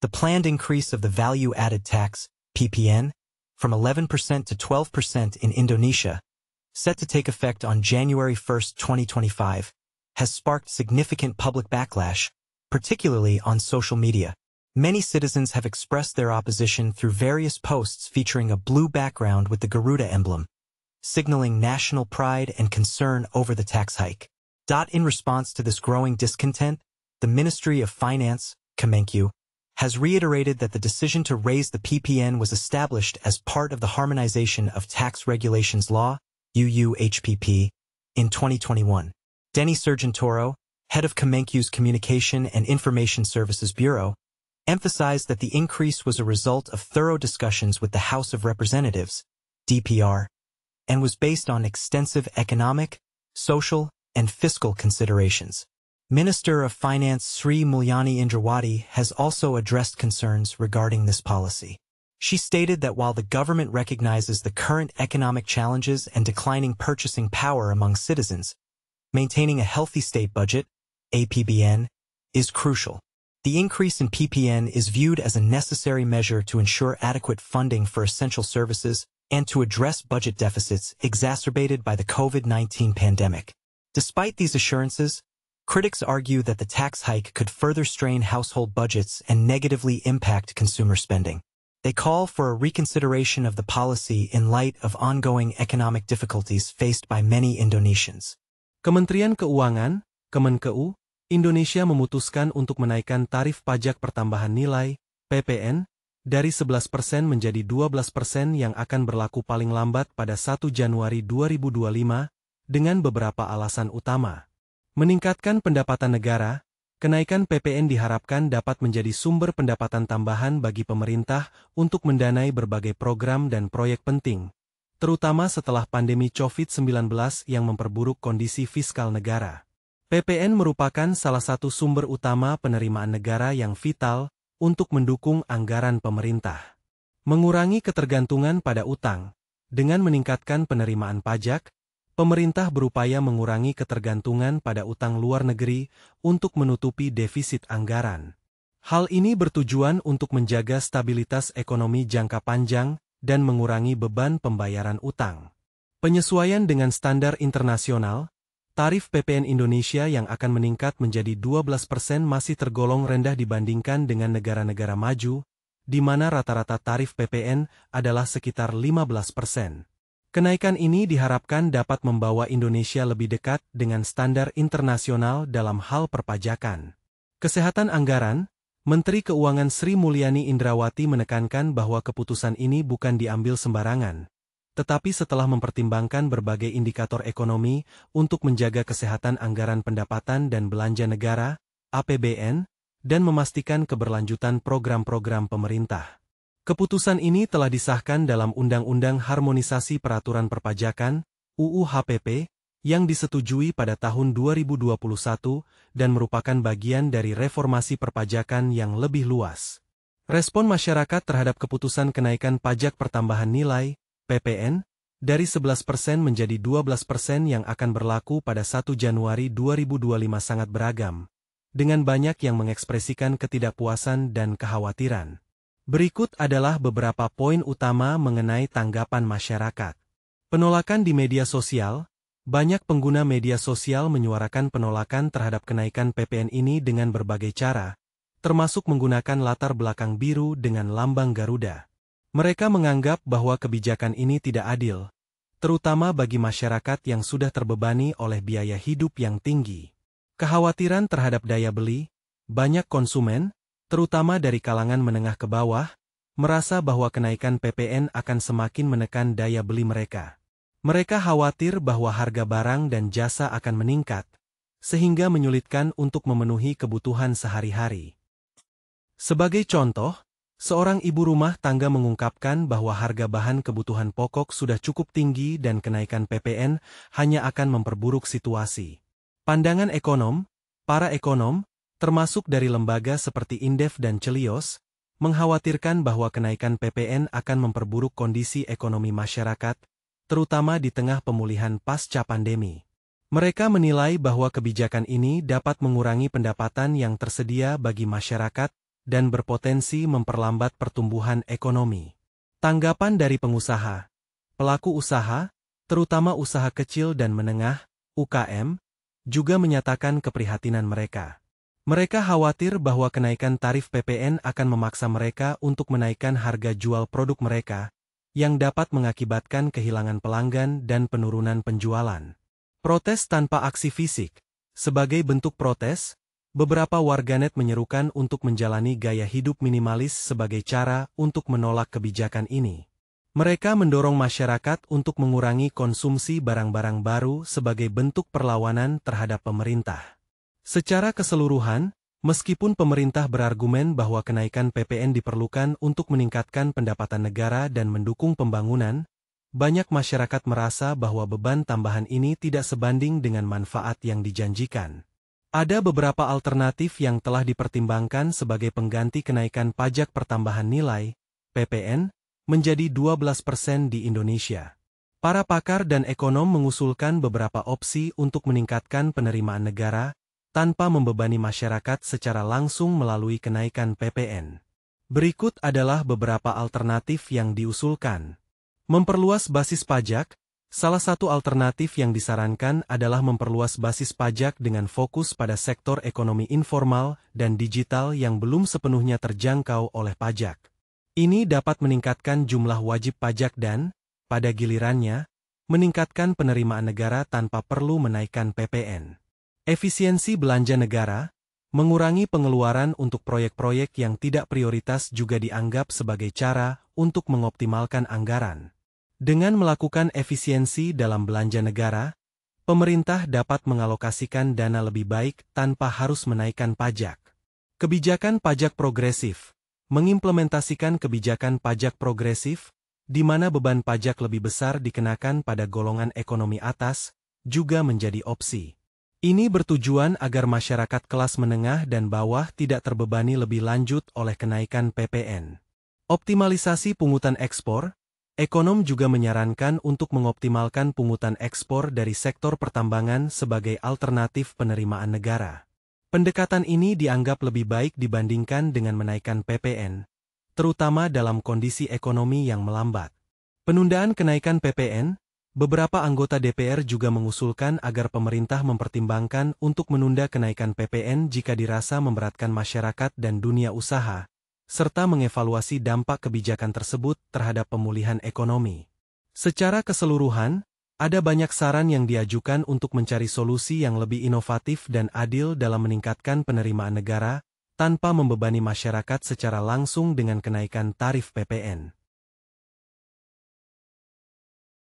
The planned increase of the value-added tax, PPN, from 11% to 12% in Indonesia, set to take effect on January 1, 2025, has sparked significant public backlash, particularly on social media. Many citizens have expressed their opposition through various posts featuring a blue background with the Garuda emblem, signaling national pride and concern over the tax hike. In response to this growing discontent, the Ministry of Finance, Kemenkeu, has reiterated that the decision to raise the PPN was established as part of the Harmonization of Tax Regulations Law, UU-HPP, in 2021. Denny Surgentoro, head of Kemenkeu's Communication and Information Services Bureau, emphasized that the increase was a result of thorough discussions with the House of Representatives, DPR, and was based on extensive economic, social, and fiscal considerations. Minister of Finance Sri Mulyani Indrawati has also addressed concerns regarding this policy. She stated that while the government recognizes the current economic challenges and declining purchasing power among citizens, maintaining a healthy state budget, APBN, is crucial. The increase in PPN is viewed as a necessary measure to ensure adequate funding for essential services and to address budget deficits exacerbated by the COVID-19 pandemic. Despite these assurances, critics argue that the tax hike could further strain household budgets and negatively impact consumer spending. They call for a reconsideration of the policy in light of ongoing economic difficulties faced by many Indonesians. Kementerian Keuangan, Kemenkeu, Indonesia memutuskan untuk menaikkan tarif pajak pertambahan nilai, PPN, dari 11% menjadi 12% yang akan berlaku paling lambat pada 1 Januari 2025, dengan beberapa alasan utama. Meningkatkan pendapatan negara, kenaikan PPN diharapkan dapat menjadi sumber pendapatan tambahan bagi pemerintah untuk mendanai berbagai program dan proyek penting, terutama setelah pandemi COVID-19 yang memperburuk kondisi fiskal negara. PPN merupakan salah satu sumber utama penerimaan negara yang vital untuk mendukung anggaran pemerintah. Mengurangi ketergantungan pada utang, dengan meningkatkan penerimaan pajak, pemerintah berupaya mengurangi ketergantungan pada utang luar negeri untuk menutupi defisit anggaran. Hal ini bertujuan untuk menjaga stabilitas ekonomi jangka panjang dan mengurangi beban pembayaran utang. Penyesuaian dengan standar internasional, tarif PPN Indonesia yang akan meningkat menjadi 12% masih tergolong rendah dibandingkan dengan negara-negara maju, di mana rata-rata tarif PPN adalah sekitar 15%. Kenaikan ini diharapkan dapat membawa Indonesia lebih dekat dengan standar internasional dalam hal perpajakan. Kesehatan anggaran, Menteri Keuangan Sri Mulyani Indrawati menekankan bahwa keputusan ini bukan diambil sembarangan, tetapi setelah mempertimbangkan berbagai indikator ekonomi untuk menjaga kesehatan anggaran pendapatan dan belanja negara, APBN, dan memastikan keberlanjutan program-program pemerintah. Keputusan ini telah disahkan dalam Undang-Undang Harmonisasi Peraturan Perpajakan, UU-HPP, yang disetujui pada tahun 2021 dan merupakan bagian dari reformasi perpajakan yang lebih luas. Respon masyarakat terhadap keputusan kenaikan pajak pertambahan nilai, PPN, dari 11% menjadi 12% yang akan berlaku pada 1 Januari 2025 sangat beragam, dengan banyak yang mengekspresikan ketidakpuasan dan kekhawatiran. Berikut adalah beberapa poin utama mengenai tanggapan masyarakat. Penolakan di media sosial. Banyak pengguna media sosial menyuarakan penolakan terhadap kenaikan PPN ini dengan berbagai cara, termasuk menggunakan latar belakang biru dengan lambang Garuda. Mereka menganggap bahwa kebijakan ini tidak adil, terutama bagi masyarakat yang sudah terbebani oleh biaya hidup yang tinggi. Kekhawatiran terhadap daya beli, banyak konsumen, terutama dari kalangan menengah ke bawah, merasa bahwa kenaikan PPN akan semakin menekan daya beli mereka. Mereka khawatir bahwa harga barang dan jasa akan meningkat, sehingga menyulitkan untuk memenuhi kebutuhan sehari-hari. Sebagai contoh, seorang ibu rumah tangga mengungkapkan bahwa harga bahan kebutuhan pokok sudah cukup tinggi dan kenaikan PPN hanya akan memperburuk situasi. Pandangan ekonom, para ekonom, termasuk dari lembaga seperti Indef dan Celios, mengkhawatirkan bahwa kenaikan PPN akan memperburuk kondisi ekonomi masyarakat, terutama di tengah pemulihan pasca pandemi. Mereka menilai bahwa kebijakan ini dapat mengurangi pendapatan yang tersedia bagi masyarakat, dan berpotensi memperlambat pertumbuhan ekonomi. Tanggapan dari pengusaha, pelaku usaha, terutama usaha kecil dan menengah, UKM, juga menyatakan keprihatinan mereka. Mereka khawatir bahwa kenaikan tarif PPN akan memaksa mereka untuk menaikkan harga jual produk mereka, yang dapat mengakibatkan kehilangan pelanggan dan penurunan penjualan. Protes tanpa aksi fisik. Sebagai bentuk protes, beberapa warganet menyerukan untuk menjalani gaya hidup minimalis sebagai cara untuk menolak kebijakan ini. Mereka mendorong masyarakat untuk mengurangi konsumsi barang-barang baru sebagai bentuk perlawanan terhadap pemerintah. Secara keseluruhan, meskipun pemerintah berargumen bahwa kenaikan PPN diperlukan untuk meningkatkan pendapatan negara dan mendukung pembangunan, banyak masyarakat merasa bahwa beban tambahan ini tidak sebanding dengan manfaat yang dijanjikan. Ada beberapa alternatif yang telah dipertimbangkan sebagai pengganti kenaikan pajak pertambahan nilai, PPN, menjadi 12% di Indonesia. Para pakar dan ekonom mengusulkan beberapa opsi untuk meningkatkan penerimaan negara, tanpa membebani masyarakat secara langsung melalui kenaikan PPN. Berikut adalah beberapa alternatif yang diusulkan. Memperluas basis pajak. Salah satu alternatif yang disarankan adalah memperluas basis pajak dengan fokus pada sektor ekonomi informal dan digital yang belum sepenuhnya terjangkau oleh pajak. Ini dapat meningkatkan jumlah wajib pajak dan, pada gilirannya, meningkatkan penerimaan negara tanpa perlu menaikkan PPN. Efisiensi belanja negara, mengurangi pengeluaran untuk proyek-proyek yang tidak prioritas juga dianggap sebagai cara untuk mengoptimalkan anggaran. Dengan melakukan efisiensi dalam belanja negara, pemerintah dapat mengalokasikan dana lebih baik tanpa harus menaikkan pajak. Kebijakan pajak progresif, mengimplementasikan kebijakan pajak progresif, di mana beban pajak lebih besar dikenakan pada golongan ekonomi atas, juga menjadi opsi. Ini bertujuan agar masyarakat kelas menengah dan bawah tidak terbebani lebih lanjut oleh kenaikan PPN. Optimalisasi pungutan ekspor. Ekonom juga menyarankan untuk mengoptimalkan pungutan ekspor dari sektor pertambangan sebagai alternatif penerimaan negara. Pendekatan ini dianggap lebih baik dibandingkan dengan menaikkan PPN, terutama dalam kondisi ekonomi yang melambat. Penundaan kenaikan PPN. Beberapa anggota DPR juga mengusulkan agar pemerintah mempertimbangkan untuk menunda kenaikan PPN jika dirasa memberatkan masyarakat dan dunia usaha, serta mengevaluasi dampak kebijakan tersebut terhadap pemulihan ekonomi. Secara keseluruhan, ada banyak saran yang diajukan untuk mencari solusi yang lebih inovatif dan adil dalam meningkatkan penerimaan negara, tanpa membebani masyarakat secara langsung dengan kenaikan tarif PPN.